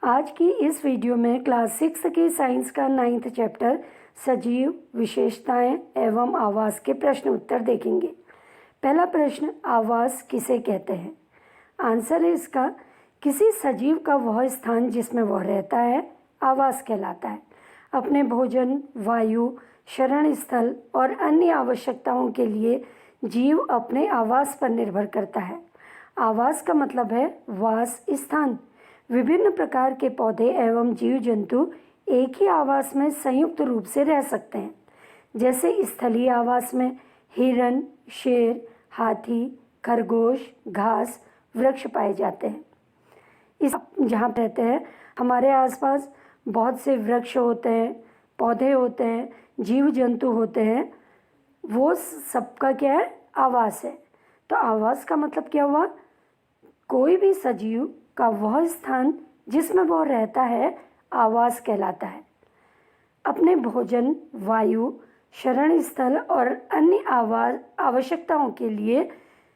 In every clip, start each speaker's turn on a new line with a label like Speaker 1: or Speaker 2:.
Speaker 1: आज की इस वीडियो में क्लास 6 की साइंस का 9th चैप्टर सजीव विशेषताएं एवं आवास के प्रश्न उत्तर देखेंगे। पहला प्रश्न, आवास किसे कहते हैं? आंसर है इसका, किसी सजीव का वह स्थान जिसमें वह रहता है आवास कहलाता है। अपने भोजन, वायु, शरण स्थल और अन्य आवश्यकताओं के लिए जीव अपने आवास पर निर्भर करता है। आवास का मतलब है वास स्थान। विभिन्न प्रकार के पौधे एवं जीव जंतु एक ही आवास में संयुक्त रूप से रह सकते हैं। जैसे स्थलीय आवास में हिरन, शेर, हाथी, खरगोश, घास, वृक्ष पाए जाते हैं। इस जहाँ रहते हैं हमारे आसपास बहुत से वृक्ष होते हैं, पौधे होते हैं, जीव जंतु होते हैं, वो सबका क्या है? आवास है। तो आवास का मतलब क्या हुआ? कोई भी सजीव का वह स्थान जिसमें वह रहता है आवास कहलाता है। अपने भोजन, वायु, शरण स्थल और अन्य आवश्यकताओं के लिए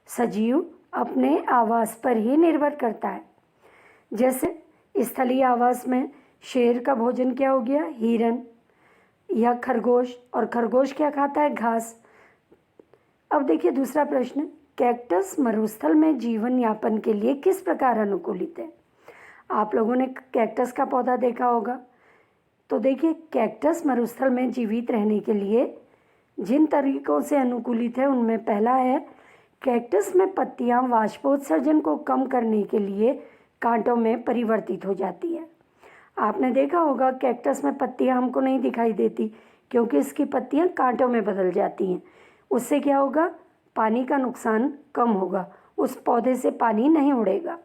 Speaker 1: सजीव अपने आवास पर ही निर्भर करता है। जैसे स्थलीय आवास में शेर का भोजन क्या हो गया? हिरन या खरगोश, और खरगोश क्या खाता है? घास। अब देखिए दूसरा प्रश्न, कैक्टस मरुस्थल में जीवन यापन के लिए किस प्रकार अनुकूलित है? आप लोगों ने कैक्टस का पौधा देखा होगा। तो देखिए कैक्टस मरुस्थल में जीवित रहने के लिए जिन तरीकों से अनुकूलित है उनमें पहला है, कैक्टस में पत्तियां वाष्पोत्सर्जन को कम करने के लिए कांटों में परिवर्तित हो जाती है। आपने देखा होगा कैक्टस में पत्तियां हमको नहीं दिखाई देती क्योंकि इसकी पत्तियां कांटों में बदल जाती हैं। उससे क्या होगा? पानी का नुकसान कम होगा, उस पौधे से पानी नहीं उड़ेगा।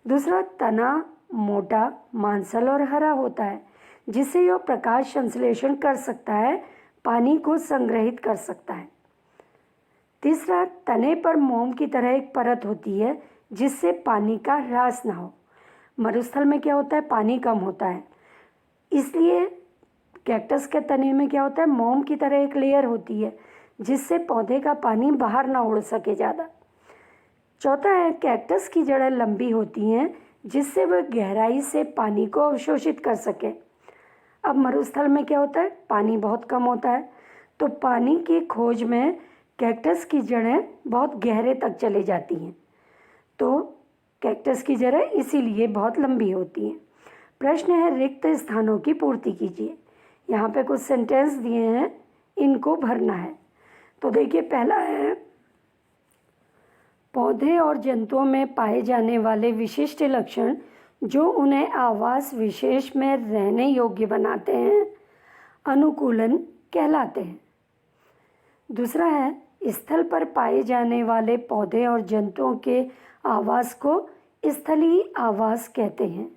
Speaker 1: दूसरा, तना मोटा, मांसल और हरा होता है जिससे यह प्रकाश संश्लेषण कर सकता है, पानी को संग्रहित कर सकता है। तीसरा, तने पर मोम की तरह एक परत होती है जिससे पानी का ह्रास ना हो। मरुस्थल में क्या होता है? पानी कम होता है, इसलिए कैक्टस के तने में क्या होता है? मोम की तरह एक लेयर होती है जिससे पौधे का पानी बाहर ना उड़ सके ज़्यादा। चौथा है, कैक्टस की जड़ें लंबी होती हैं जिससे वह गहराई से पानी को अवशोषित कर सके। अब मरुस्थल में क्या होता है? पानी बहुत कम होता है, तो पानी की खोज में कैक्टस की जड़ें बहुत गहरे तक चले जाती हैं, तो कैक्टस की जड़ें इसीलिए बहुत लंबी होती हैं। प्रश्न है, रिक्त स्थानों की पूर्ति कीजिए। यहाँ पे कुछ सेंटेंस दिए हैं, इनको भरना है। तो देखिए पहला है, पौधे और जंतुओं में पाए जाने वाले विशिष्ट लक्षण जो उन्हें आवास विशेष में रहने योग्य बनाते हैं अनुकूलन कहलाते हैं। दूसरा है, स्थल पर पाए जाने वाले पौधे और जंतुओं के आवास को स्थलीय आवास कहते हैं।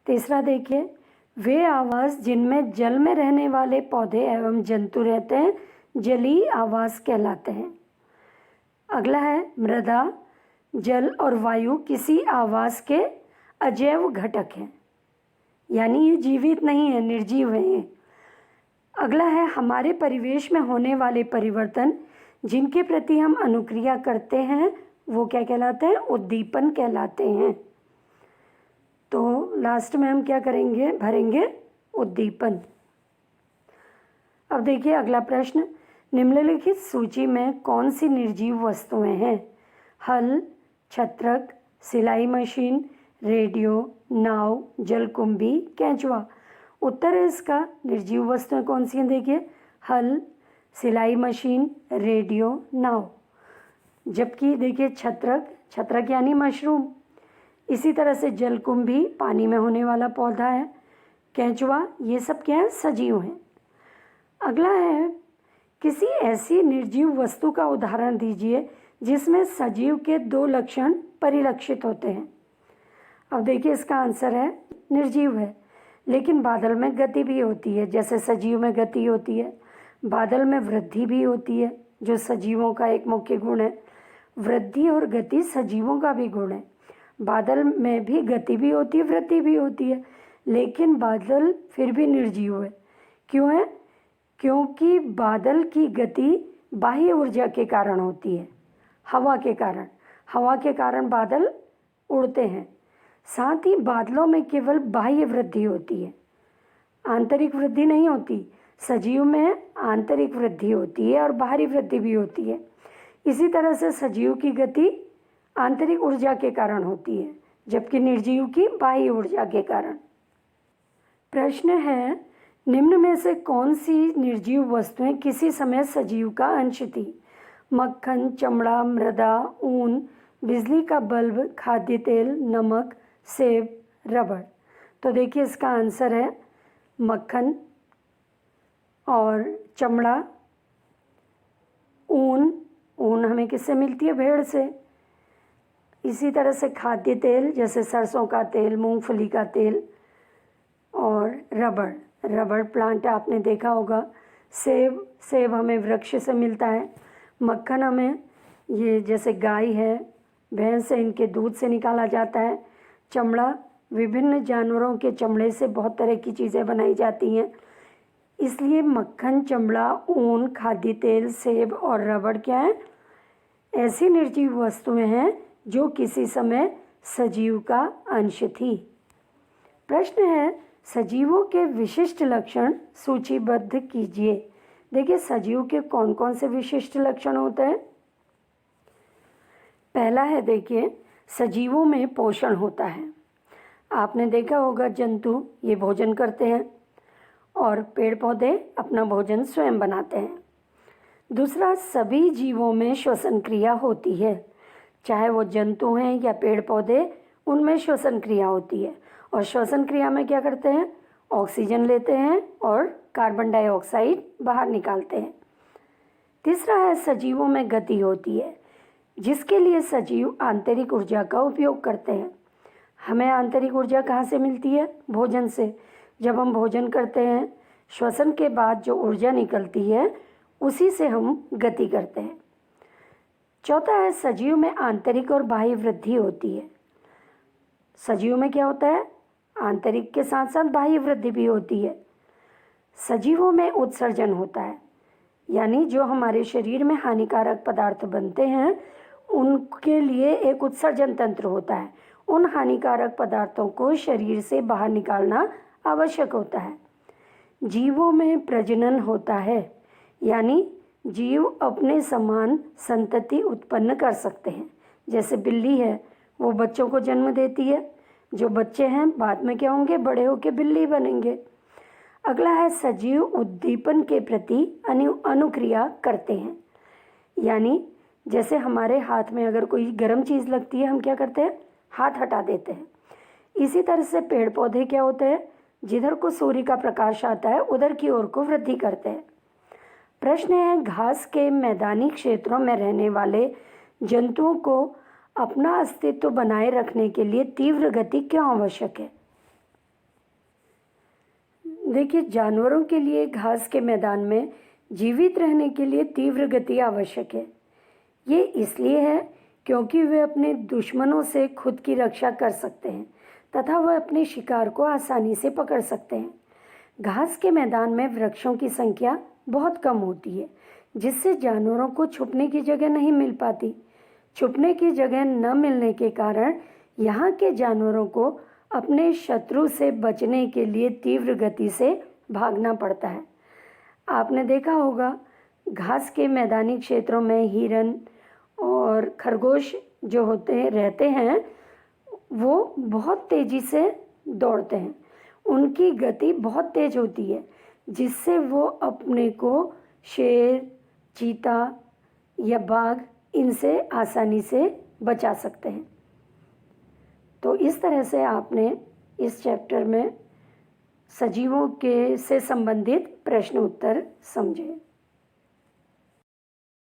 Speaker 1: तीसरा देखिए, वे आवास जिनमें जल में रहने वाले पौधे एवं जंतु रहते हैं जलीय आवास कहलाते हैं। अगला है, मृदा, जल और वायु किसी आवास के अजैव घटक हैं, यानी ये जीवित नहीं है, निर्जीव हैं। अगला है, हमारे परिवेश में होने वाले परिवर्तन जिनके प्रति हम अनुक्रिया करते हैं वो क्या कहलाते हैं? उद्दीपन कहलाते हैं। तो लास्ट में हम क्या करेंगे? भरेंगे उद्दीपन। अब देखिए अगला प्रश्न, निम्नलिखित सूची में कौन सी निर्जीव वस्तुएं हैं? हल, छत्रक, सिलाई मशीन, रेडियो, नाव, जलकुंभी, केंचुआ। उत्तर है इसका, निर्जीव वस्तुएं कौन सी हैं? देखिए, हल, सिलाई मशीन, रेडियो, नाव। जबकि देखिए छत्रक, छत्रक यानी मशरूम। इसी तरह से जलकुंभी पानी में होने वाला पौधा है, केंचुआ, ये सब क्या है? सजीव हैं। अगला है, किसी ऐसी निर्जीव वस्तु का उदाहरण दीजिए जिसमें सजीव के दो लक्षण परिलक्षित होते हैं। अब देखिए इसका आंसर है, निर्जीव है लेकिन बादल में गति भी होती है। जैसे सजीव में गति होती है, बादल में वृद्धि भी होती है जो सजीवों का एक मुख्य गुण है। वृद्धि और गति सजीवों का भी गुण है। बादल में भी गति भी होती है, वृद्धि भी होती है, लेकिन बादल फिर भी निर्जीव है। क्यों है? क्योंकि बादल की गति बाह्य ऊर्जा के कारण होती है, हवा के कारण। हवा के कारण बादल उड़ते हैं। साथ ही बादलों में केवल बाह्य वृद्धि होती है, आंतरिक वृद्धि नहीं होती। सजीव में आंतरिक वृद्धि होती है और बाहरी वृद्धि भी होती है। इसी तरह से सजीव की गति आंतरिक ऊर्जा के कारण होती है, जबकि निर्जीव की बाह्य ऊर्जा के कारण। प्रश्न है, निम्न में से कौन सी निर्जीव वस्तुएं किसी समय सजीव का अंश थी? मक्खन, चमड़ा, मृदा, ऊन, बिजली का बल्ब, खाद्य तेल, नमक, सेब, रबड़। तो देखिए इसका आंसर है मक्खन और चमड़ा, ऊन हमें किससे मिलती है? भेड़ से। इसी तरह से खाद्य तेल जैसे सरसों का तेल, मूंगफली का तेल, और रबड़ प्लांट आपने देखा होगा। सेब हमें वृक्ष से मिलता है। मक्खन हमें ये जैसे गाय है, भैंस है, इनके दूध से निकाला जाता है। चमड़ा विभिन्न जानवरों के चमड़े से बहुत तरह की चीज़ें बनाई जाती हैं। इसलिए मक्खन, चमड़ा, ऊन, खाद्य तेल, सेब और रबड़ क्या है? ऐसी निर्जीव वस्तुएं हैं जो किसी समय सजीव का अंश थी। प्रश्न है, सजीवों के विशिष्ट लक्षण सूचीबद्ध कीजिए। देखिए सजीव के कौन कौन से विशिष्ट लक्षण होते हैं। पहला है, देखिए सजीवों में पोषण होता है। आपने देखा होगा जंतु ये भोजन करते हैं और पेड़ पौधे अपना भोजन स्वयं बनाते हैं। दूसरा, सभी जीवों में श्वसन क्रिया होती है, चाहे वो जंतु हैं या पेड़ पौधे, उनमें श्वसन क्रिया होती है। और श्वसन क्रिया में क्या करते हैं? ऑक्सीजन लेते हैं और कार्बन डाइऑक्साइड बाहर निकालते हैं। तीसरा है, सजीवों में गति होती है, जिसके लिए सजीव आंतरिक ऊर्जा का उपयोग करते हैं। हमें आंतरिक ऊर्जा कहाँ से मिलती है? भोजन से। जब हम भोजन करते हैं, श्वसन के बाद जो ऊर्जा निकलती है उसी से हम गति करते हैं। चौथा है, सजीव में आंतरिक और बाह्य वृद्धि होती है। सजीव में क्या होता है? आंतरिक के साथ साथ बाह्य वृद्धि भी होती है। सजीवों में उत्सर्जन होता है, यानी जो हमारे शरीर में हानिकारक पदार्थ बनते हैं उनके लिए एक उत्सर्जन तंत्र होता है। उन हानिकारक पदार्थों को शरीर से बाहर निकालना आवश्यक होता है। जीवों में प्रजनन होता है, यानी जीव अपने समान संतति उत्पन्न कर सकते हैं। जैसे बिल्ली है, वो बच्चों को जन्म देती है। जो बच्चे हैं बाद में क्या होंगे? बड़े होकर बिल्ली बनेंगे। अगला है, सजीव उद्दीपन के प्रति अनुक्रिया करते हैं, यानी जैसे हमारे हाथ में अगर कोई गर्म चीज़ लगती है, हम क्या करते हैं? हाथ हटा देते हैं। इसी तरह से पेड़ पौधे क्या होते हैं? जिधर को सूर्य का प्रकाश आता है उधर की ओर को वृद्धि करते हैं। प्रश्न है, घास के मैदानी क्षेत्रों में रहने वाले जंतुओं को अपना अस्तित्व बनाए रखने के लिए तीव्र गति क्यों आवश्यक है? देखिए, जानवरों के लिए घास के मैदान में जीवित रहने के लिए तीव्र गति आवश्यक है। ये इसलिए है क्योंकि वे अपने दुश्मनों से खुद की रक्षा कर सकते हैं तथा वह अपने शिकार को आसानी से पकड़ सकते हैं। घास के मैदान में वृक्षों की संख्या बहुत कम होती है, जिससे जानवरों को छुपने की जगह नहीं मिल पाती। छुपने की जगह न मिलने के कारण यहाँ के जानवरों को अपने शत्रु से बचने के लिए तीव्र गति से भागना पड़ता है। आपने देखा होगा घास के मैदानी क्षेत्रों में हिरन और खरगोश जो रहते हैं वो बहुत तेज़ी से दौड़ते हैं। उनकी गति बहुत तेज होती है, जिससे वो अपने को शेर, चीता या बाघ इनसे आसानी से बचा सकते हैं। तो इस तरह से आपने इस चैप्टर में सजीवों के से संबंधित प्रश्न उत्तर समझे।